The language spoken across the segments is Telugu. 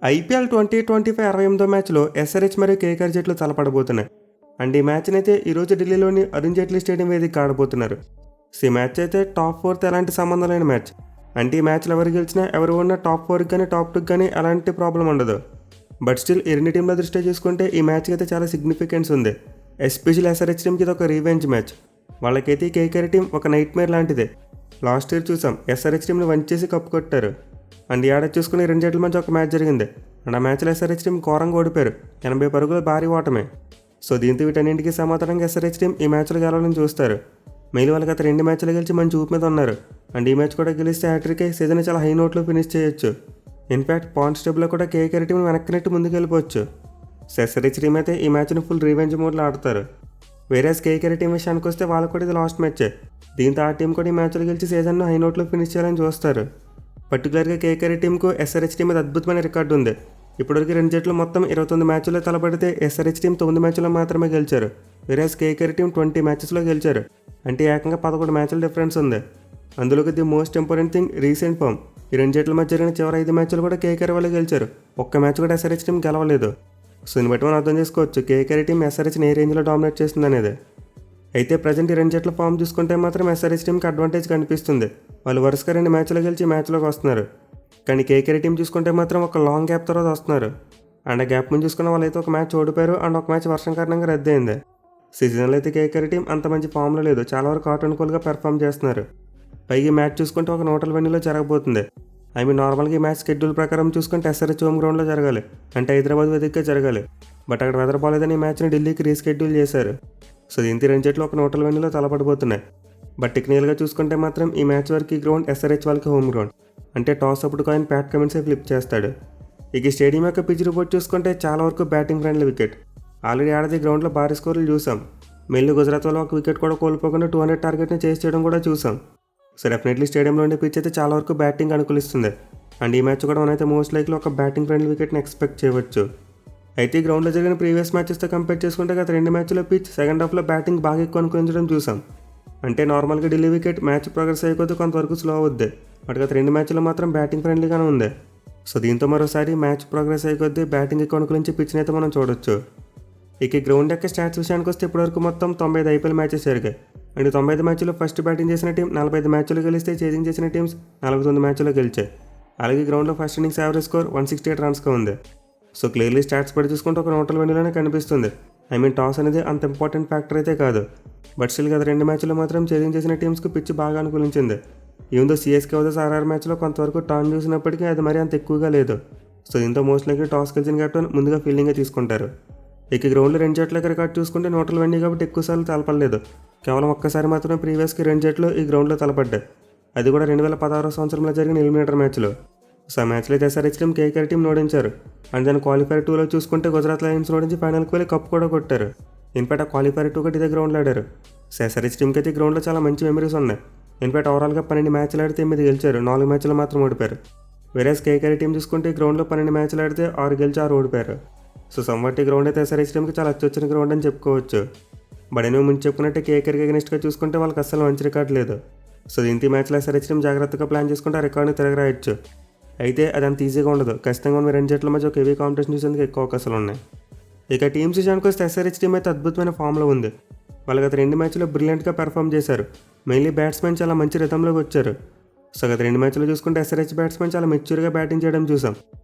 ఐపీఎల్ 2025 28వ మ్యాచ్లో ఎస్ఆర్హెచ్ మరియు కేకేఆర్ జట్లు తలపడబోతున్నాయి. అండ్ ఈ మ్యాచ్ని అయితే ఈరోజు ఢిల్లీలోని అరుణ్ జైట్లీ స్టేడియం వేదిక ఆడబోతున్నారు. ఈ మ్యాచ్ అయితే టాప్ 4తో ఎలాంటి సంబంధం లేని మ్యాచ్. అంటే ఈ మ్యాచ్లో ఎవరు గెలిచినా ఎవరు ఉన్నా టాప్ 4కి కానీ టాప్ 2కి కానీ ఎలాంటి ప్రాబ్లం ఉండదు. బట్ స్టిల్ ఈ రెండు టీంల దృష్ట్యా చూసుకుంటే ఈ మ్యాచ్కి అయితే చాలా సిగ్నిఫికెన్స్ ఉంది. ఎస్పెషల్ ఎస్ఆర్హెచ్ టీంకి ఇది ఒక రీవెంజ్ మ్యాచ్. వాళ్ళకైతే ఈ కేకేఆర్ టీం ఒక నైట్ మేర్ లాంటిదే. లాస్ట్ ఇయర్ చూసాం ఎస్ఆర్హెచ్ టీంని వన్ చేసి కప్పు కొట్టారు. అండ్ ఈ ఆడ చూసుకుని రెండు జట్ల మధ్య ఒక మ్యాచ్ జరిగింది. అండ్ ఆ మ్యాచ్లో ఎస్ఆర్హెచ్ టీం ఘోరంగా ఓడిపోయారు. 80 పరుగులు భారీ ఓటమే. సో దీంతో వీటన్నింటికి సమాధానంగా ఎస్ఆర్హెచ్ టీం ఈ మ్యాచ్లో గెలవాలని చూస్తారు. మెయిల్ వాళ్ళకి అతను 2 మ్యాచ్లు గెలిచి మంచి ఊపు మీద ఉన్నారు. అండ్ ఈ మ్యాచ్ కూడా గెలిస్తే హ్యాట్రిక్ అయి సీజన్ చాలా హై నోట్లో ఫినిష్ చేయొచ్చు. ఇన్ఫ్యాక్ట్ పాయింట్స్ టేబుల్లో కూడా కేకేఆర్ టీం వెనక్కినట్టు ముందుకు వెళ్ళిపోవచ్చు. సో ఎస్ఆర్హెచ్ టీం అయితే ఈ మ్యాచ్ని ఫుల్ రివెంజ్ మోడ్లో ఆడతారు. వేరేస్ కేకేఆర్ టీం విషయానికి వస్తే వాళ్ళకు కూడా ఇది లాస్ట్ మ్యాచే. దీంతో ఆ టీం కూడా ఈ మ్యాచ్లో గెలిచి సీజన్ను హై నోట్లో ఫినిష్ చేయాలని చూస్తారు. పర్టికులర్గా కేకేఆర్ టీంకు ఎస్ఆర్హెచ్ టీం మీద అద్భుతమైన రికార్డు ఉంది. ఇప్పటివరకు రెండు జట్లు మొత్తం 29 మ్యాచ్ల్లో తలపడితే ఎస్ఆర్హెచ్ టీం 9 మ్యాచ్ల్లో మాత్రమే గెలిచారు. వేరేస్ కేకేఆర్ టీం 20 మ్యాచెస్లో గెలిచారు. అంటే ఏకంగా 11 మ్యాచ్ల డిఫరెన్స్ ఉంది. అందులోకి the most important thing recent form. ఈ రెండు జట్ల మధ్య జరిగిన చివరి 5 మ్యాచ్లు కూడా కేకేఆర్ వాళ్ళు గెలిచారు. ఒక్క మ్యాచ్ కూడా ఎస్ఆర్హెచ్ టీం గెలవలేదు. సో దీన్ని బట్టి మనం అర్థం చేసుకోవచ్చు కేకేఆర్ టీం ఎస్ఆర్హెచ్ని ఏ రేంజ్లో డామినేట్ చేస్తుంది అనేది. అయితే ప్రజెంట్ ఈ రెండు జట్ల ఫామ్ చూసుకుంటే మాత్రం ఎస్ఆర్హెచ్ టీంకి అడ్వాంటేజ్ కనిపిస్తుంది. వాళ్ళు వరుసగా 2 మ్యాచ్లు గెలిచి మ్యాచ్లోకి వస్తున్నారు. కానీ కేకేఆర్ టీం చూసుకుంటే మాత్రం ఒక లాంగ్ గ్యాప్ తర్వాత వస్తున్నారు. అండ్ ఆ గ్యాప్ ముందు చూసుకున్న వాళ్ళైతే ఒక మ్యాచ్ ఓడిపోయారు. అండ్ ఒక మ్యాచ్ వర్షం కారణంగా రద్దయింది. సీజన్లో అయితే కేకేఆర్ టీం అంత మంచి ఫామ్లో లేదు. చాలా వరకు ఆటనుకూలుగా పెర్ఫామ్ చేస్తున్నారు. పైగా ఈ మ్యాచ్ చూసుకుంటే ఒక నోటల్ వెన్యూలో జరగబోతుంది. నార్మల్గా ఈ మ్యాచ్ షెడ్యూల్ ప్రకారం చూసుకుంటే ఎస్ఆర్హెచ్ హోమ్ గ్రౌండ్లో జరగాలి. అంటే హైదరాబాద్ వేదికగా జరగాలి. బట్ అక్కడ వెదర్ బాలేదని ఈ మ్యాచ్ని ఢిల్లీకి రీషెడ్యూల్ చేశారు. సో దీంతో రెండు జట్లు ఒక నోటల్ వెన్యూలో తలపడిపోతున్నాయి. బట్ టెక్నికల్గా చూసుకుంటే మాత్రం ఈ మ్యాచ్ వరకు ఈ గ్రౌండ్ ఎస్ఆర్హెచ్ వాళ్ళకి హోమ్ గ్రౌండ్. అంటే టాస్ అప్పుడు కాయిన్ ప్యాట్ కమిన్సే ఫ్లిప్ చేస్తాడు. ఇక ఈ స్టేడియం యొక్క పిచ్ రిపోర్ట్ చూసుకుంటే చాలా వరకు బ్యాటింగ్ ఫ్రెండ్లీ వికెట్. ఆల్రెడీ ఆడది గ్రౌండ్లో భారీ స్కోర్లు చూసాం. మెయిన్లీ గుజరాత్ వాళ్ళు ఒక వికెట్ కూడా కోల్పోకుండా 200 టార్గెట్ని చేసి చేయడం కూడా చూసాం. సో డెఫినెట్లీ స్టేడియంలో ఉండే పిచ్ అయితే చాలా వరకు బ్యాటింగ్ అనుకూలిస్తుంది. అండ్ ఈ మ్యాచ్ కూడా మనమైతే మోస్ట్ లైక్లీ ఒక బ్యాటింగ్ ఫ్రెండ్లీ వికెట్ని ఎక్స్పెక్ట్ చేయవచ్చు. అయితే ఈ గ్రౌండ్లో జరిగిన ప్రీవియస్ మ్యాచెస్తో కంపేర్ చేసుకుంటే గత 2 మ్యాచ్లో పిచ్ సెకండ్ హాఫ్లో బ్యాటింగ్ బాగా ఎక్కువ అనుకూలించడం చూసాం. అంటే నార్మల్గా ఢిల్లీ వికెట్ మ్యాచ్ ప్రోగ్రెస్ అయ్యేకొద్ది కొంతవరకు స్లో అవుద్ది. బట్ గత 2 మ్యాచ్లో మాత్రం బ్యాటింగ్ ఫ్రెండ్లీగానే ఉంది. సో దీంతో మరోసారి మ్యాచ్ ప్రోగ్రెస్ అయ్యేకొద్ది బ్యాటింగ్ ఎక్కువ అనుకూలించి పిచ్ని అయితే మనం చూడొచ్చు. ఇక గ్రౌండ్ యొక్క స్టాట్స్ విషయానికి వస్తే ఇప్పటివరకు మొత్తం 95 ఐపీఎల్ మ్యాచెస్ జరిగాయి. అండ్ 95 మ్యాచ్లో ఫస్ట్ బ్యాటింగ్ చేసిన టీం 45 మ్యాచ్లు గెలిస్తే చేజింగ్ చేసిన టీమ్స్ 49 మ్యాచ్లో గెలిచాయి. అలాగే గ్రౌండ్లో ఫస్ట్ ఇన్నింగ్స్ యావరేజ్ స్కోర్ 168 రన్స్గా ఉంది. సో క్లియర్లీ స్టాట్స్ పడి చూసుకుంటే ఒక నోటల్ వెన్యూలోనే కనిపిస్తుంది. టాస్ అనేది అంత ఇంపార్టెంట్ ఫ్యాక్టర్ అయితే కాదు. బట్ స్టిల్ గత 2 మ్యాచ్లో మాత్రం చేజింగ్ చేసిన టీమ్స్కి పిచ్ బాగా అనుకూలించింది. ఈవెందో సిఎస్కే వర్సెస్ ఆర్ఆర్ మ్యాచ్లో కొంతవరకు టర్న్ చూసినప్పటికీ అది మరీ అంత ఎక్కువగా లేదు. సో దీంతో మోస్ట్ లైక్లీ టాస్ గెలిచిన కెప్టెన్ ముందుగా ఫీల్డింగే తీసుకుంటారు. ఇక గ్రౌండ్లో రెండు జట్లకి రికార్డ్ చూసుకుంటే నోటల్ వెన్యూ కాబట్టి ఎక్కువసార్లు తలపడలేదు. కేవలం ఒక్కసారి మాత్రమే ప్రీవియస్కి రెండు జట్లు ఈ గ్రౌండ్లో తలపడ్డాయి. అది కూడా 2016 సంవత్సరంలో జరిగిన ఎలిమినేటర్ మ్యాచ్లో. సో ఆ మ్యాచ్లో అయితే ఎస్ఆర్హెచ్ టీం కేకేఆర్ టీం ఓడించారు. అండ్ దాని క్వాలిఫైర్ 2లో చూసుకుంటే గుజరాత్ లయన్స్ ఓడించి ఫైనల్కి వెళ్ళి కప్ కూడా కొట్టారు. ఇన్ఫాక్ట్ ఆ క్వాలిఫైర్ 2 కూడా ఇదే గ్రౌండ్లో ఆడారు. సో ఎస్ఆర్హెచ్ టీంకి అయితే గ్రౌండ్లో చాలా మంచి మెమరీస్ ఉన్నాయి. ఇన్ఫాక్ట్ ఓవరాల్గా 12 మ్యాచ్లు ఆడితే 8 గెలిచారు, 4 మ్యాచ్లు మాత్రం ఓడిపోయారు. వేరేస్ కేకేఆర్ టీం చూసుకుంటే ఈ గ్రౌండ్లో 12 మ్యాచ్లు ఆడితే 6 గెలిచి 6 ఓడిపోయారు. సో సంవట్ ఈ గ్రౌండ్ అయితే ఎస్ఆర్హెచ్ టీంకి చాలా అచ్చొచ్చిన గ్రౌండ్ అని చెప్పుకోవచ్చు. బట్ నేను ముందు చెప్పుకున్నట్టే కేకేఆర్కి అగెనిస్ట్గా చూసుకుంటే వాళ్ళకి అస్సలు మంచి రికార్డ్ లేదు. సో దీంతో మ్యాచ్లో ఎస్ఆర్హెచ్ టీం జాగ్రత్తగా ప్లాన్ చేసుకుంటే ఆ రికార్డ్ని తిరగరాయొచ్చు. అయితే అది అంత ఈజీగా ఉండదు. ఖచ్చితంగా ఉన్న రెండు జట్ల మధ్య ఒక హెవీ కాంపిటీషన్ చూసేందుకు ఎక్కువ అవకాశాలు ఉన్నాయి. ఇక టీమ్స్ విషయానికి వస్తే ఎస్ఆర్హెచ్ టీం అయితే అద్భుతమైన ఫామ్లో ఉంది. వాళ్ళు గత 2 మ్యాచ్లో బ్రిలియంట్గా పెర్ఫామ్ చేశారు. మెయిన్లీ బ్యాట్స్మెన్ చాలా మంచి రిథంలోకి వచ్చారు. సో గత 2 మ్యాచ్లో చూసుకుంటే ఎస్ఆర్హెచ్ బ్యాట్స్మెన్ చాలా మెచ్యూర్గా బ్యాటింగ్ చేయడం చూసాం.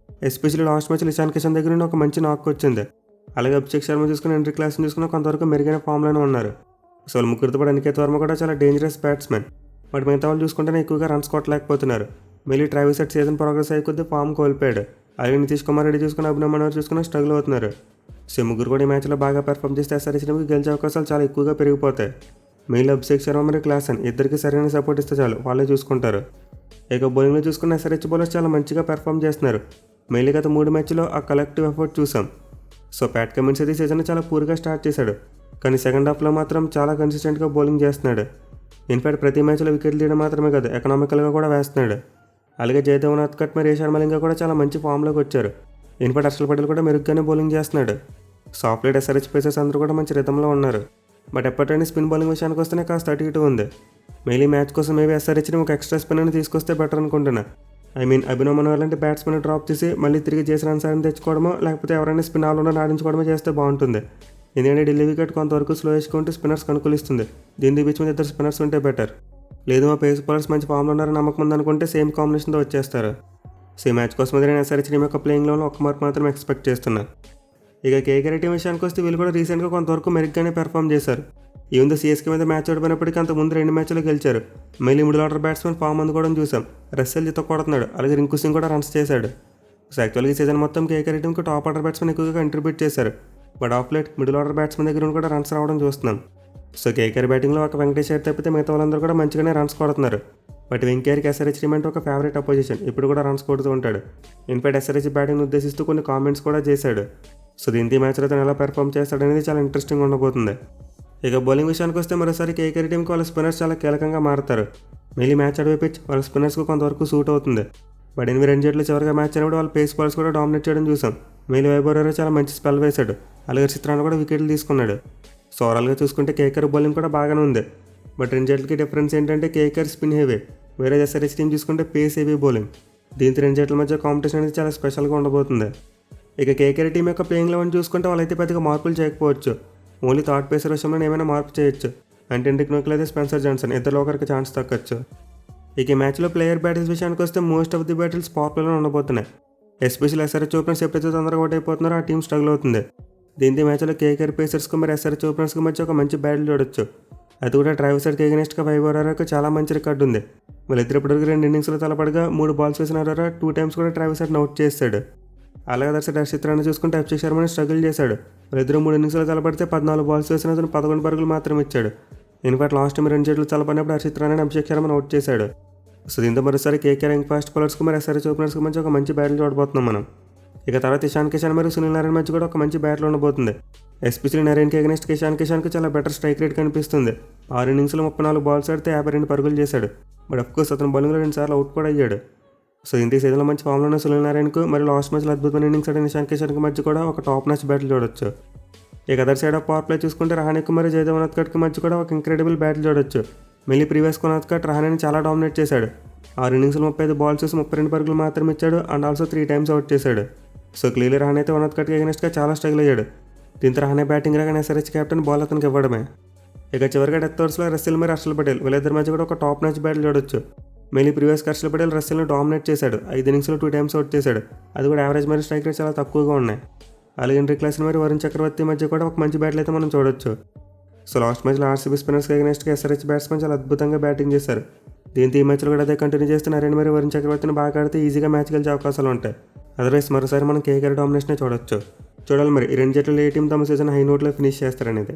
ఎస్పెషల్లీ లాస్ట్ మ్యాచ్లో ఇషాన్ కిషన్ దగ్గర నుండి ఒక మంచి నాక్ వచ్చింది. అలాగే అభిషేక్ శర్మ చూసుకుని ఎంట్రీ క్లాస్ని చూసుకున్న కొంతవరకు మెరుగైన ఫామ్లోనే ఉన్నారు. సో వాళ్ళు ముగ్గురితో పాటు అనికేత్ వర్మ కూడా చాలా డేంజరస్ బ్యాట్స్మెన్. బట్ మిగతా వాళ్ళు చూసుకుంటేనే ఎక్కువగా రన్స్ కొట్టలేకపోతున్నారు. మళ్ళీ ట్రావిస్ హెడ్ సీజన్ ప్రోగ్రెస్ అయ్యే కొద్దీ ఫామ్ కోల్పోయాడు. అలాగే నితీష్ కుమార్ రెడ్డి చూసుకుని అభినవ్ మనోహర్ చూసుకుని స్ట్రగుల్ అవుతున్నారు. సో ముగ్గురు కూడా ఈ మ్యాచ్లో బాగా పెర్ఫామ్ చేస్తే ఎస్ఆర్హెచ్ టీంకి గెలిచే అవకాశాలు చాలా ఎక్కువగా పెరిగిపోతాయి. మెయిన్లీ అభిషేక్ శర్మ మరియు క్లాసన్ ఇద్దరికి సరైన సపోర్ట్ ఇస్తే చాలు, వాళ్ళే చూసుకుంటారు. ఇక బౌలింగ్లో చూసుకున్న ఎస్ఆర్హెచ్ బౌలర్స్ చాలా మంచిగా పెర్ఫామ్ చేస్తున్నారు. మెయిన్లీ గత 3 మ్యాచ్లో ఆ కలెక్టివ్ ఎఫర్ట్ చూసాం. సో ప్యాట్ కమిన్స్ అయితే సీజన్ చాలా పూర్గా స్టార్ట్ చేశాడు. కానీ సెకండ్ హాఫ్లో మాత్రం చాలా కన్సిస్టెంట్గా బౌలింగ్ చేస్తున్నాడు. ఇన్ఫాక్ట్ ప్రతి మ్యాచ్లో వికెట్లు తీయడం మాత్రమే కాదు, ఎకనామికల్గా కూడా వేస్తున్నాడు. అలాగే జయదేవ్ ఉనాద్కట్ మరియు శర్మ లింగ కూడా చాలా మంచి ఫామ్లోకి వచ్చారు. ఇన్ఫాక్ట్ హర్షల్ పటేల్ కూడా మెరుగ్గానే బౌలింగ్ చేస్తున్నాడు. సాఫ్ట్ లైట్ ఎస్ఆర్హెచ్ పేసర్స్ అందరూ కూడా మంచి రిథంలో ఉన్నారు. బట్ ఎప్పటికైనా స్పిన్ బౌలింగ్ విషయానికి వస్తేనే కాస్త అటు ఇటు ఉంది. మెయిన్లీ మ్యాచ్ కోసం మేబీ ఎస్ఆర్హెచ్ని ఒక ఎక్స్ట్రా స్పిన్ అని తీసుకొస్తే బెటర్ అనుకుంటున్నా. అభినవ్ మనోహర్ లాంటి బ్యాట్స్మెన్ డ్రాప్ చేసి మళ్ళీ తిరిగి చేసి రన్స్ తెచ్చుకోవడమో లేకపోతే ఎవరైనా స్పిన్ ఆల్రౌండర్ ఆడించుకోవడమో చేస్తే బాగుంటుంది. ఎందుకంటే ఢిల్లీ వికెట్ కొంతవరకు స్లో వేసుకుంటూ స్పిన్నర్స్ అనుకూలిస్తుంది. దీని బీచ్ మీద ఇద్దరు స్పిన్నర్స్ ఉంటే బెటర్. లేదు మా పేస్ బౌలర్స్ మంచి ఫామ్లో ఉన్నారని నమ్మకం ఉందనుకుంటే సేమ్ కాంబినేషన్తో వచ్చేస్తారు. సో ఈ మ్యాచ్ కోసం ఎదురైన ఎస్ఆర్హెచ్ టీం యొక్క ప్లేయింగ్ లెవెల్లో ఒక మార్క్ మాత్రం ఎక్స్పెక్ట్ చేస్తున్నా. ఇక కేకేఆర్ టీం విషయానికి వస్తే వీళ్ళు కూడా రీసెంట్గా కొంతవరకు మెరుగ్గానే పెర్ఫామ్ చేశారు. ఈవెన్ సిఎస్కే మీద మ్యాచ్ ఓడిపోయినప్పటికీ అంత ముందు 2 మ్యాచ్లు గెలిచారు. మళ్ళీ మిడిల్ ఆర్డర్ బ్యాట్స్మెన్ ఫామ్ అందుకోవడం చూసాం. రస్సెల్ జిత కొడుతున్నాడు, అలాగే రింకు సింగ్ కూడా రన్స్ చేశాడు. సో యాక్చువల్గా ఈ సీజన్ మొత్తం కేకేఆర్ టీంకి టాప్ ఆర్డర్ బ్యాట్స్మెన్ ఎక్కువగా కంట్రిబ్యూట్ చేశారు. But of light middle order batsmen దగ్గర కూడా రన్స్ రావడం చూస్తున్నాం. సో కేకేఆర్ బ్యాటింగ్లో ఒక వెంకటేష్ అయ్యర్ తప్పితే మిగతా వాళ్ళందరూ కూడా మంచిగానే రన్స్ కొడుతున్నారు. బట్ వెంకయ్యకి ఎస్ఆర్హెచ్ టీం అంటే ఒక ఫేవరెట్ అపోజిషన్, ఇప్పుడు కూడా రన్స్ కొడుతూ ఉంటాడు. ఇన్ఫాక్ట్ ఎస్ఆర్హెచ్ బ్యాటింగ్ ఉద్దేశిస్తూ కొన్ని కామెంట్స్ కూడా చేశాడు. సో దీంతో ఈ మ్యాచ్లో తను ఎలా పెర్ఫామ్ చేస్తాడనేది చాలా ఇంట్రెస్టింగ్ ఉండబోతుంది. ఇక బౌలింగ్ విషయానికి వస్తే మరోసారి కేకేఆర్ టీంకి వాళ్ళ స్పిన్నర్స్ చాలా కీలకంగా మారుతారు. మళ్ళీ మ్యాచ్ అడివే పిచ్ వాళ్ళ స్పిన్నర్స్కు కొంతవరకు సూట్ అవుతుంది. బట్ 8 రన్ జట్లు చివరిగా మ్యాచ్ అయినప్పుడు వాళ్ళ పేస్ బాల్స్ కూడా డామినేట్ చేయడం చూసాం. మళ్ళీ వైభవ్ చాలా మంచి స్పెల్ వేశాడు, అలాగే చిత్రాన్ని కూడా వికెట్లు తీసుకున్నాడు. సో ఓవరాల్గా చూసుకుంటే కేకేఆర్ బౌలింగ్ కూడా బాగానే ఉంది. బట్ 2 జట్లకి డిఫరెన్స్ ఏంటంటే కేకేఆర్ స్పిన్ హెవీ, వేరే ఎస్ఆర్హెచ్ టీం చూసుకుంటే పేస్ హెవీ బౌలింగ్. దీంతో 2 జట్ల మధ్య కాంపిటీషన్ అనేది చాలా స్పెషల్గా ఉండబోతుంది. ఇక కేకేఆర్ టీం యొక్క ప్లేయింగ్ లెవెన్ చూసుకుంటే వాళ్ళైతే పెద్దగా మార్పులు చేయకపోవచ్చు. ఓన్లీ థర్డ్ పేసర్ విషయంలో ఏమైనా మార్పు చేయొచ్చు. అంటే హెన్రిక్ నోక్లే అయితే స్పెన్సర్ జాన్సన్, ఇద్దరిలో ఒకరికి ఛాన్స్ తగ్గచ్చు. ఇక ఈ మ్యాచ్లో ప్లేయర్ బ్యాటిల్స్ విషయానికి వస్తే most of the battles power ప్లేలో ఉండబోతున్నాయి. ఎస్పెషల్ ఎస్ఆర్హెచ్ ఓపెనర్స్ ఎప్పుడైతే తొందరగా అవుట్ అయిపోతున్నారో ఆ టీం స్ట్రగుల్ అవుతుంది. దీంతో మ్యాచ్లో కేకేఆర్ పేసర్స్కి మరి ఎస్ఆర్హెచ్ ఓపెనర్స్కి మధ్య ఒక మంచి బ్యాటిల్ చూడొచ్చు. అది కూడా ట్రావిస్ హెడ్కి ఎగనెస్ట్గా వైభవ్ అరోరాకు చాలా మంచి రికార్డు ఉంది. వాళ్ళిద్దరు ఇప్పటివరకు 2 ఇన్నింగ్స్లో తలపడగా 3 బాల్స్ వేసిన అరోరా 2 టైమ్స్ కూడా ట్రావిస్ హెడ్ని అవుట్ చేశాడు. అలాగే దర్శకుడు హర్షిత్ రాణా చూసుకుంటే అభిషేక్ శర్మని స్ట్రగుల్ చేశాడు. వాళ్ళిద్దరూ 3 ఇన్నింగ్స్లో తలపడితే 14 బాల్స్ వేసిన అతను 11 పరుగులు మాత్రం ఇచ్చాడు. ఇన్ఫాక్ట్ లాస్ట్ టైం 2 జట్లు తలపడినప్పుడు హర్షిత్ రాణాని అభిషేక్ శర్మని అవుట్ చేశాడు. సో దీంతో మరోసారి కేకేఆర్ యంగ్ ఫాస్ట్ బౌలర్స్కి మరి ఎస్ఆర్హెచ్ ఓపెనర్స్కి మధ్య ఒక మంచి బ్యాటిల్ చూడబోతున్నాం మనం. ఇక తర్వాత ఇషాన్ కిషన్ మరియు సునీల్ నారాయణ మధ్య కూడా ఒక మంచి బ్యాటిల్ ఉండబోతుంది. ఎస్పెషల్లీ నరేన్కి అగెనెస్ట్ కిషాన్కి చాలా బెటర్ స్ట్రైక్ రేట్ కనిపిస్తుంది. 6 ఇన్నింగ్స్లో 34 బాల్స్ ఆడితే 52 పరుగులు చేశాడు. బట్ అఫ్కోర్స్ అతను బౌలింగ్లో 2 సార్లు అవుట్ కూడా అయ్యాడు. సో ఇంత సీజన్లో మంచి ఫామ్లో ఉన్న సునీల్ నారాయణకు మరియు లాస్ట్ మ్యాచ్లో అద్భుతమైన ఇన్నింగ్స్ ఆడిన ఇషాన్ కిషన్కి మధ్య కూడా ఒక టాప్ మ్యాచ్ బ్యాటిల్ చూడొచ్చు. ఇక other side of power play చూసుకుంటే రహానెకు మరియు జయదేవ్ ఉనద్కట్కి మధ్య కూడా ఒక ఇంక్రెడిబుల్ బ్యాటిల్ చూడొచ్చు. మళ్ళీ ప్రీవియస్ ఉనద్కట్ రహానేని చాలా డామినేట్ చేశాడు. 6 ఇన్నింగ్స్లో 35 బాల్స్ వేసి 32 పరుగులు మాత్రం ఇచ్చాడు అండ్ ఆల్సో 3 టైమ్స్ అవుట్ చేశాడు. సో క్లియర్లీ రహానే అయితే ఉనద్కట్కి ఎగనెస్ట్గా చాలా స్ట్రగుల్ అయ్యాడు. దీంతో రహానే బ్యాటింగ్ రాగానే ఎస్ఆర్హెచ్ కెప్టెన్ బాల్ అతనికి ఇవ్వడమే. ఇక చివరిగా డెత్ ఓవర్స్లో రస్సెల్ మరియు హర్షల్ పటేల్ వీళ్ళిద్దరి మధ్య కూడా ఒక టాప్ మ్యాచ్ బ్యాటిల్ చూడొచ్చు. మళ్ళీ ప్రీవియస్ హర్షల్ పటేల్ రస్సెల్ని డామినేట్ చేశాడు. 5 ఇన్నింగ్స్లో 2 టైమ్స్ అవుట్ చేశాడు. అది కూడా యావరేజ్ మరియు స్ట్రైక్ రేట్ చాలా తక్కువగా ఉన్నాయి. అలాగే హెన్రిక్ క్లాసెన్ మరియు వరుణ్ చక్రవర్తి మధ్య కూడా ఒక మంచి బ్యాటిల్ అయితే మనం చూడొచ్చు. సో లాస్ట్ మ్యాచ్లో ఆర్సీబీ స్పిన్నర్స్కి అగెనెస్ట్గా ఎస్ఆర్హెచ్ బ్యాట్స్మెన్ చాలా అద్భుతంగా బ్యాటింగ్ చేశారు. దీంతో ఈ మ్యాచ్లో కూడా అదే కంటిన్యూ చేస్తే నరేన్ మరియు వరుణ్ చక్రవర్తిని బాగా ఆడితే ఈజీగా మ్యాచ్ గెలిచే అవకాశాలు ఉంటాయి. అదర్వైజ్ మరోసారి మనం కేకేఆర్ డామినేషనే చూడొచ్చు. చూడాలి మరి ఈ 2 జట్లు ఏ టీం తమ సీజన్ హై నోట్లో ఫినిష్ చేస్తారనేది.